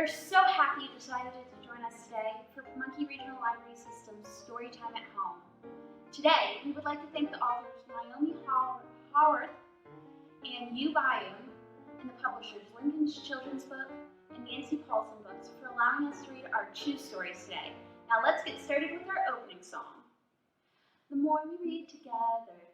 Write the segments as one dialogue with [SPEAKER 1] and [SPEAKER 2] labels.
[SPEAKER 1] so happy you decided to join us today for Monkey Regional Library System's Storytime at Home. Today, we would like to thank the authors Naomi Howarth and Yu Bayum and the publishers Lincoln's Children's Book and Nancy Paulson Books for allowing us to read our Choose stories today. Now let's get started with our opening song. The more we read together,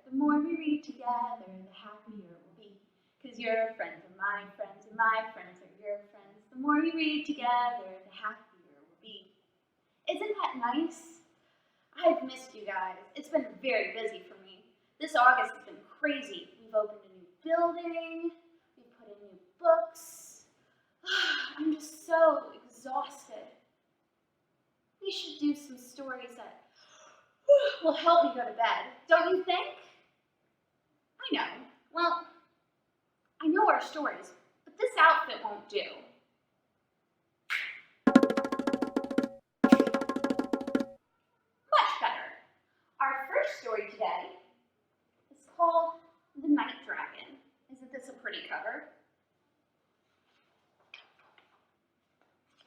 [SPEAKER 1] the more we read together, the happier we'll be. Because your friends are my friends, and my friends are your friends. The more we read together, the happier we'll be. Isn't that nice? I've missed you guys. It's been very busy for me. This August has been crazy. We've opened a new building. We've put in new books. I'm just so exhausted. We should do some stories that will help me go to bed, don't you think? I know. Well, I know our stories, but this outfit won't do. Much better. Our first story today is called The Night Dragon. Isn't this a pretty cover?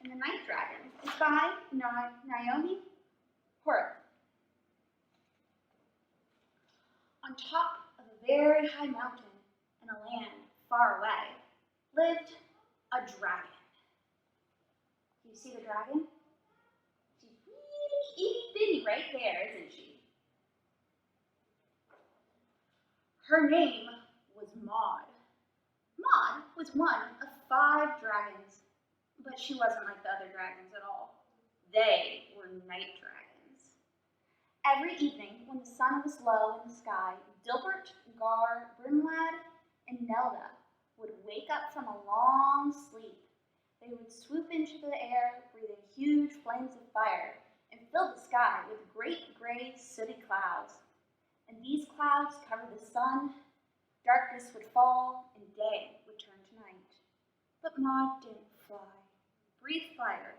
[SPEAKER 1] And The Night Dragon is by Naomi Howarth. On top of a very high mountain in a land far away lived a dragon. Do you see the dragon? She's really itty bitty right there, isn't she? Her name was Maud. Maud was one of 5 dragons, but she wasn't like the other dragons at all. They were night dragons. Every evening, when the sun was low in the sky, Dilbert, Gar, Brimlad, and Nelda would wake up from a long sleep. They would swoop into the air, breathing huge flames of fire, and fill the sky with great gray sooty clouds. And these clouds covered the sun, darkness would fall, and day would turn to night. But Maud didn't fly, breathe fire,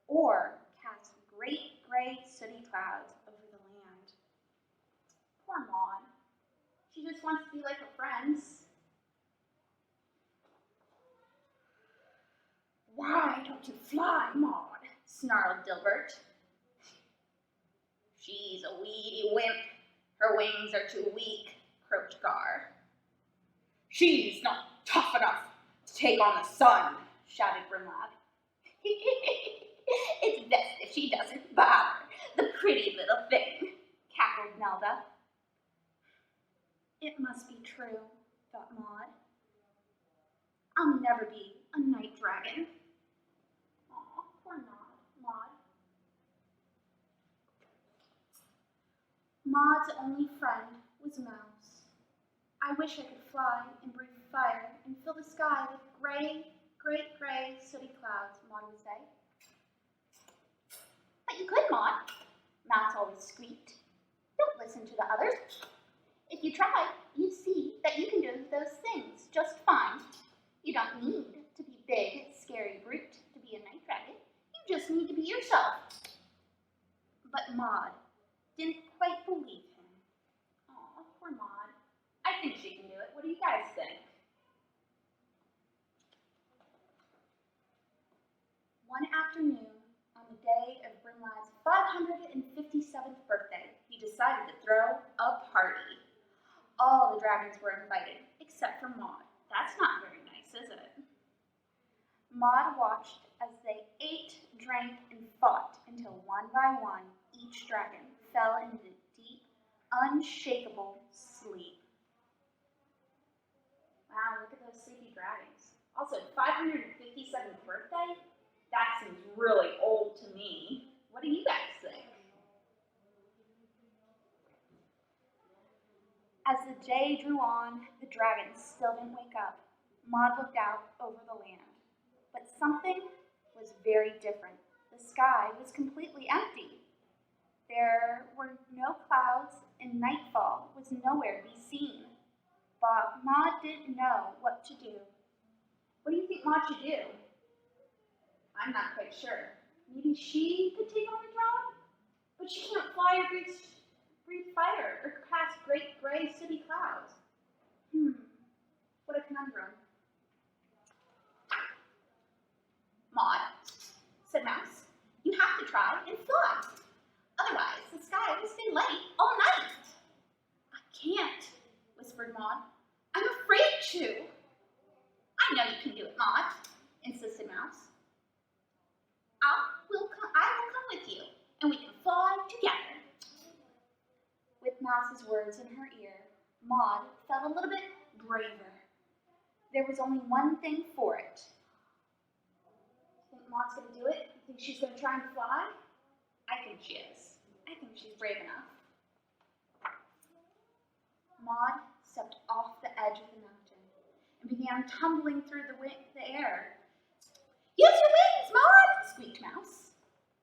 [SPEAKER 1] or cast great gray sooty clouds over the land. Poor Maud. She just wants to be like her friends. Why don't you fly, Maud? Snarled Dilbert. She's a weedy wimp. Her wings are too weak, croaked Gar. She's not tough enough to take on the sun, shouted Brimlad. It's best if she doesn't bother, the pretty little thing, cackled Nelda. It must be true, thought Maud. I'll never be a night dragon. Aw, poor Maud. Maud's only friend was Mouse. I wish I could fly and breathe fire and fill the sky with great gray sooty clouds, Maud would say. But you could, Maud, Mouse always squeaked. Don't listen to the others. If you try, you'd see that you can do those things just fine. You don't need to be big, scary brute to be a night dragon. You just need to be yourself. But Maud didn't quite believe him. Aw, poor Maud. I think she can do it. What do you guys think? One afternoon, on the day of Brimlad's 557th birthday, he decided to throw a party. All the dragons were invited, except for Maud. That's not very nice, is it? Maud watched as they ate, drank, and fought until one by one, each dragon fell into deep, unshakable sleep. Wow, look at those sleepy dragons. Also, 557th birthday? That seems really old to me. What do you guys think? As the day drew on, the dragons still didn't wake up. Maud looked out over the land. But something was very different. The sky was completely empty. There were no clouds, and nightfall was nowhere to be seen. But Maud didn't know what to do. What do you think Maud should do? I'm not quite sure. Maybe she could take on the job? But she can't fly or breathe fire or cast great gray sooty clouds. What a conundrum. try and fly. Otherwise, the sky will stay light all night. I can't, whispered Maud. I'm afraid to. I know you can do it, Maud, insisted Mouse. I will come with you, and we can fly together. With Mouse's words in her ear, Maud felt a little bit braver. There was only one thing for it. Think Maud's going to do it? You think she's going to try and fly? I think she is. I think she's brave enough. Maud stepped off the edge of the mountain and began tumbling through the air. Use your wings, Maud, squeaked Mouse.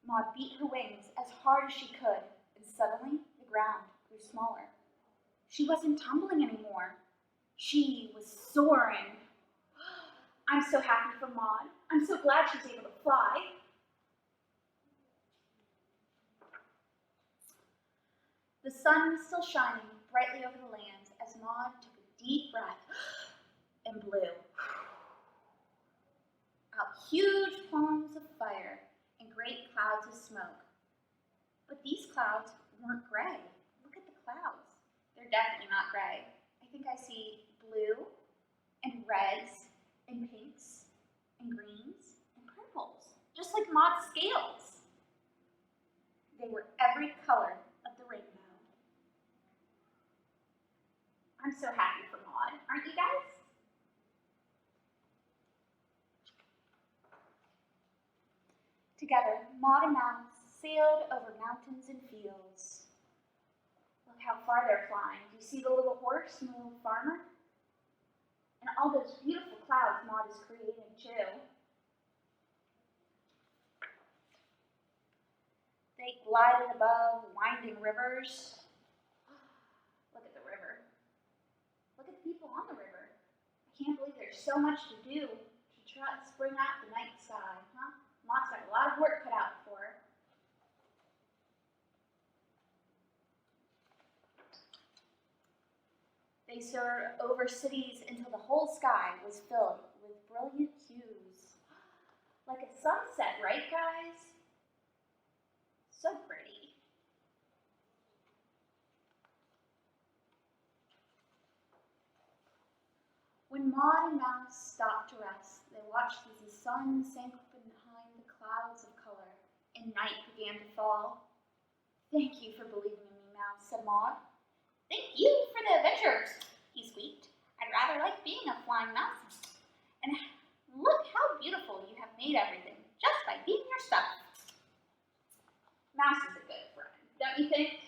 [SPEAKER 1] Maud beat her wings as hard as she could, and suddenly the ground grew smaller. She wasn't tumbling anymore. She was soaring. I'm so happy for Maud. I'm so glad she's able to fly. The sun was still shining brightly over the land as Maud took a deep breath and blew out huge plumes of fire and great clouds of smoke. But these clouds weren't gray. Look at the clouds. They're definitely not gray. I think I see blue and reds and pinks and greens and purples, just like Maud's scales. They were every color of the rainbow. I'm so happy for Maud, aren't you guys? Together, Maud and Mouse sailed over mountains and fields. Look how far they're flying. Do you see the little horse and the little farmer? And all those beautiful clouds Maud has created too. They glided above winding rivers. Look at the river. Look at the people on the river. I can't believe there's so much to do to try to bring out the night sky, huh? Maud's got a lot of work cut out for her. They soared over cities until the whole sky was filled with brilliant hues. Like a sunset, right, guys? So pretty. When Maud and Mouse stopped to rest, they watched as the sun sank behind the clouds of color and night began to fall. Thank you for believing in me, Mouse, said Maud. Thank you for the adventures, he squeaked. I'd rather like being a flying mouse. And look how beautiful you have made everything, just by being yourself. Mouse is a good friend, don't you think?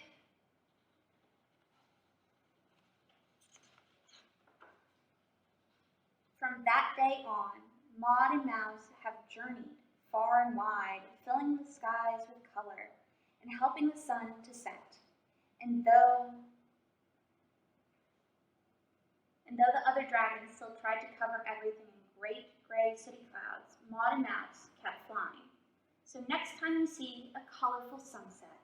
[SPEAKER 1] From that day on, Maud and Mouse have journeyed far and wide, filling the skies with color and helping the sun to set. And though the other dragons still tried to cover everything in great gray sooty clouds, Maud and Mouse kept flying. So next time you see a colorful sunset,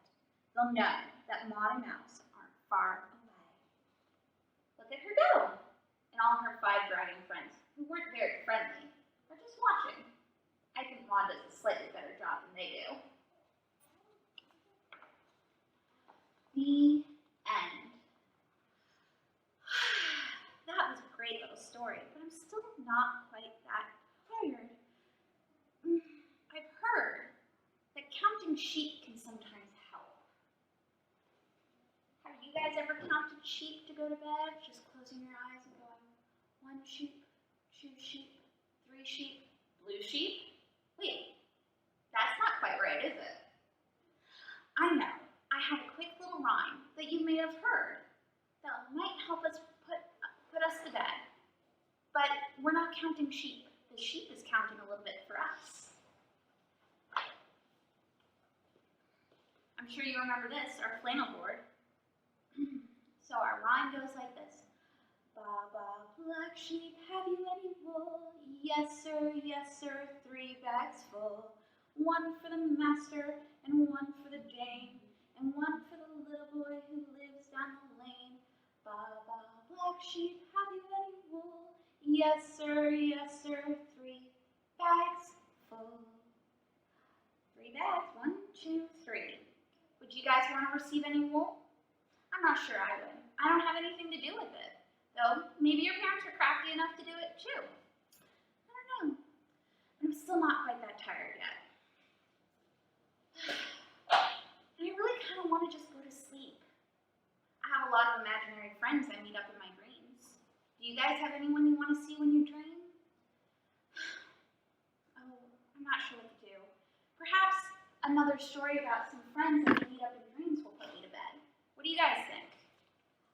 [SPEAKER 1] you'll know that Maud and Mouse aren't far away. Look at her go! And all her 5 dragon friends, who weren't very friendly, are just watching. I think Maud does a slightly better job than they do. The end. That was a great little story, but I'm still not quite that tired. I've heard that counting sheep can sometimes help. Have you guys ever counted sheep to go to bed? Just closing your eyes and going, 1 sheep, 2 sheep, 3 sheep, blue sheep? Wait, that's not quite right, is it? I know, I have a quick little rhyme that you may have heard that might help us put us to bed. But we're not counting sheep. The sheep is counting a little bit for us. I'm sure you remember this, our flannel board. So our rhyme goes like this. Baba, black sheep, have you any wool? Yes, sir, 3 bags full. 1 for the master, and 1 for the dame, and 1 for the little boy who lives down the lane. Baba, black sheep, have you any wool? Yes, sir, 3 bags full. 3 bags, 1, 2, you guys want to receive any wool? I'm not sure I would. I don't have anything to do with it. Though, maybe your parents are crafty enough to do it too. I don't know. I'm still not quite that tired yet. And I really kind of want to just go to sleep. I have a lot of imaginary friends I meet up in my dreams. Do you guys have anyone you want to see when you dream? Oh, I'm not sure what to do. Perhaps another story about some friends that we meet up in dreams will put me to bed. What do you guys think?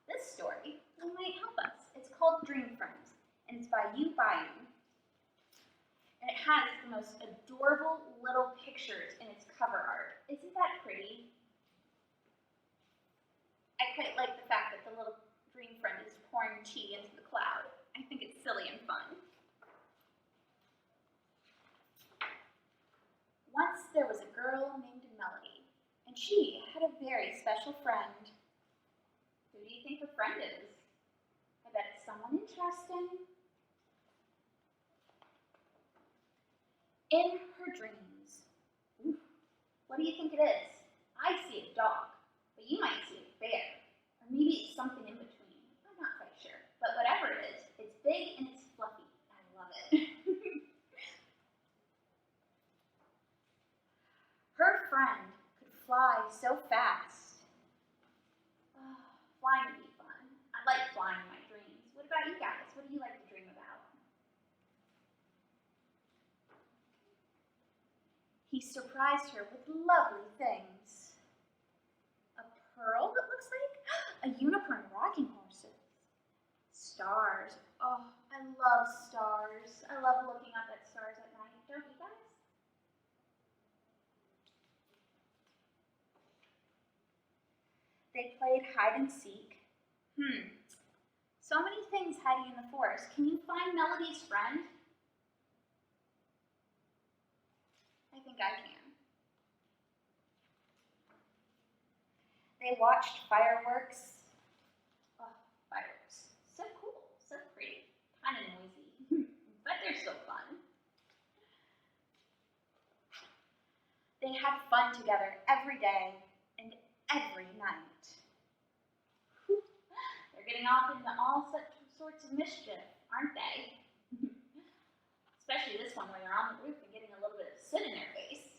[SPEAKER 1] This story might help us. It's called Dream Friends, and it's by you, Bayou. And it has the most adorable little pictures in its cover art. Isn't that pretty? I quite like the fact that the little dream friend is pouring tea into the cloud. I think it's silly and fun. Once there was a girl named Melody, and she had a very special friend. Who do you think her friend is? I bet it's someone interesting. In her dreams, what do you think it is? I see a dog, but you might see a bear, or maybe it's something in between. I'm not quite sure, but whatever it is, it's big and it's fluffy. I love it. Her friend could fly so fast. Oh, flying would be fun. I like flying in my dreams. What about you guys? What do you like to dream about? He surprised her with lovely things. A pearl, it looks like? A unicorn rocking horses. Stars. Oh, I love stars. I love looking up at stars at night. Don't you guys? They played hide and seek. So many things hiding in the forest. Can you find Melody's friend? I think I can. They watched fireworks. Oh, fireworks. So cool, so pretty. Kind of noisy, but they're still fun. They had fun together every day and every night. They're getting off into all such sorts of mischief, aren't they? Especially this one where they're on the roof and getting a little bit of soot in their face.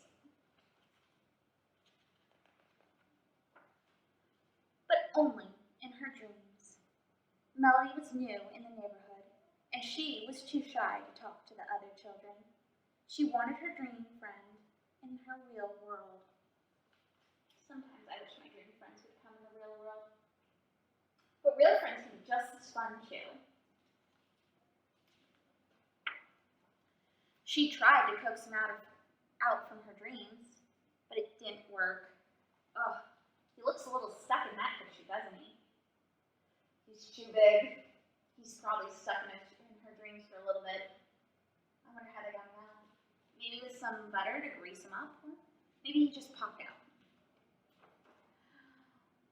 [SPEAKER 1] But only in her dreams. Melody was new in the neighborhood, and she was too shy to talk to the other children. She wanted her dream friend in her real world. Sometimes I wish my dream friends would come in the real world. But real friends can be just as fun too. She tried to coax him out from her dreams, but it didn't work. Ugh, he looks a little stuck in that picture, doesn't he? He's too big. He's probably stuck in her dreams for a little bit. I wonder how they got him out. Maybe with some butter to grease him up. Maybe he just popped out.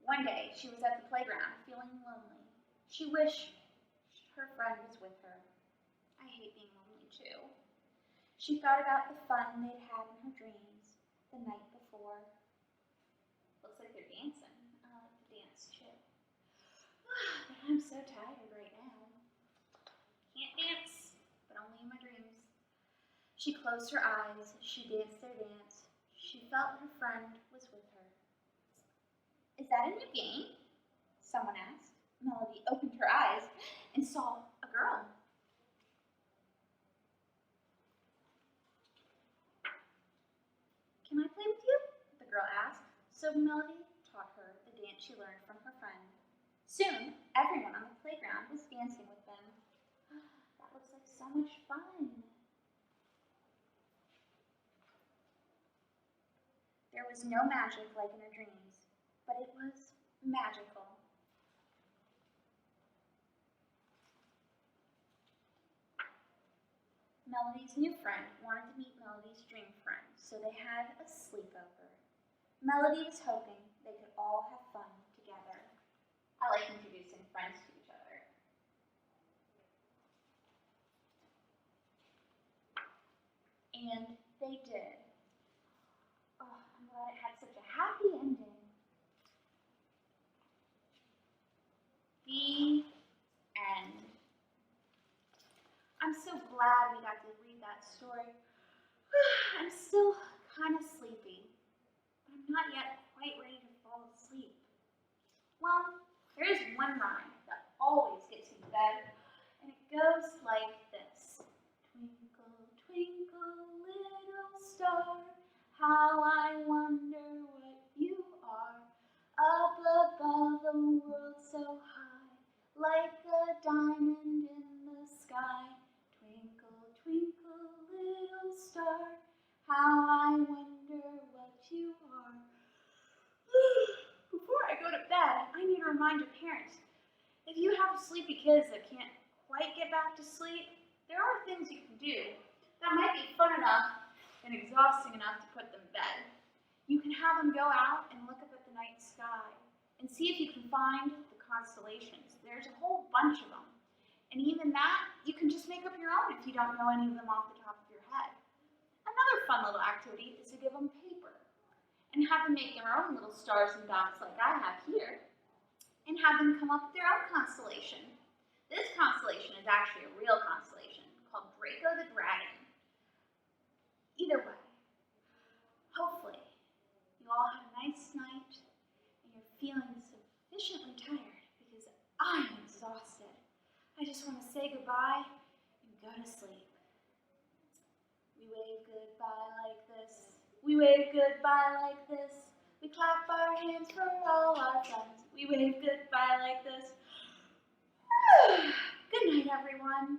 [SPEAKER 1] One day, she was at the playground feeling lonely. She wished her friend was with her. I hate being lonely too. She thought about the fun they'd had in her dreams the night before. Looks like they're dancing. I like to dance too. But I'm so tired right now. Can't dance, but only in my dreams. She closed her eyes. She danced their dance. She felt her friend was with her. Is that a new game? Someone asked. Melody opened her eyes and saw a girl. Can I play with you? The girl asked. So Melody taught her the dance she learned from her friend. Soon, everyone on the playground was dancing with them. That looks like so much fun. There was no magic like in her dreams, but it was magical. Melody's new friend wanted to meet Melody's dream friend, so they had a sleepover. Melody was hoping they could all have fun together. I like introducing friends to each other. And they did. Oh, I'm glad it had such a happy ending. glad we got to read that story. I'm still kind of sleepy, but I'm not yet quite ready to fall asleep. Well, there is one rhyme that always gets me to bed, and it goes like this. Twinkle, twinkle, little star, how I wonder what you are. Up above the world so high, like a diamond in the sky. Twinkle, twinkle, little star, how I wonder what you are. Before I go to bed, I need to remind your parents, if you have sleepy kids that can't quite get back to sleep, there are things you can do that might be fun enough and exhausting enough to put them to bed. You can have them go out and look up at the night sky and see if you can find the constellations. There's a whole bunch of them. And even that, you can just make up your own if you don't know any of them off the top of your head. Another fun little activity is to give them paper and have them make their own little stars and dots like I have here, and have them come up with their own constellation. This constellation is actually a real constellation called Draco the Dragon. Either way, hopefully you all had a nice night and you're feeling sufficiently tired, because I'm exhausted. I just want to say goodbye and go to sleep. We wave goodbye like this. We wave goodbye like this. We clap our hands for all our friends. We wave goodbye like this. Good night, everyone.